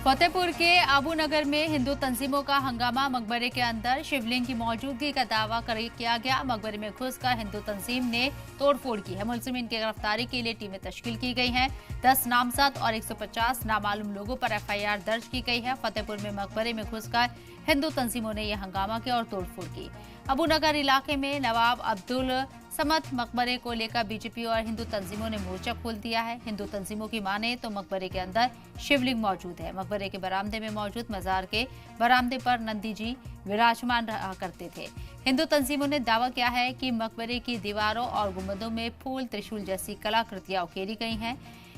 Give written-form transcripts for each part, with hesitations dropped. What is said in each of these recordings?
फतेहपुर के आबू नगर में हिंदू तंजीमों का हंगामा। मकबरे के अंदर शिवलिंग की मौजूदगी का दावा किया गया। मकबरे में घुसकर हिंदू तंजीम ने तोड़फोड़ की है। मुलजिमीन की गिरफ्तारी के लिए टीमें तश्कील की गई हैं। 10 नामजद और 150 नामालूम लोगों पर FIR दर्ज की गई है। फतेहपुर में मकबरे में घुसकर हिंदू तंजीमों ने यह हंगामा किया और तोड़फोड़ की। अबू नगर इलाके में नवाब अब्दुल समद मकबरे को लेकर बीजेपी और हिंदू तंजीमों ने मोर्चा खोल दिया है। हिंदू तंजीमों की माने तो मकबरे के अंदर शिवलिंग मौजूद है। मकबरे के बरामदे में मौजूद मजार के बरामदे पर नंदी जी विराजमान रहा करते थे। हिंदू तंजीमों ने दावा किया है कि मकबरे की दीवारों और गुंबदों में फूल त्रिशूल जैसी कलाकृतियां उकेरी गई हैं।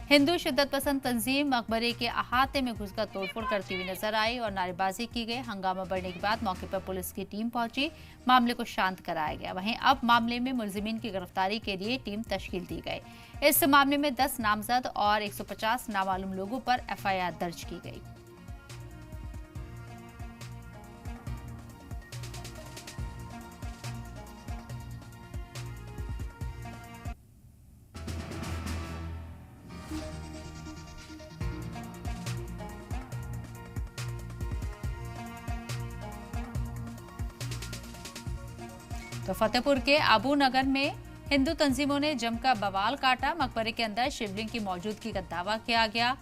हिंदू शिद्दत पसंद तंजीम मकबरे के अहाते में घुसकर तोड़फोड़ करती हुई नजर आई और नारेबाजी की गई। हंगामा बढ़ने के बाद मौके पर पुलिस की टीम पहुंची, मामले को शांत कराया गया। वहीं अब मामले में मुलजिमीन की गिरफ्तारी के लिए टीम तश्कील दी गई। इस मामले में 10 नामजद और 150 नामालूम लोगों पर FIR दर्ज की गई। तो फतेहपुर के आबू नगर में हिंदू तंजीमों ने जमकर बवाल काटा। मकबरे के अंदर शिवलिंग की मौजूदगी का दावा किया गया।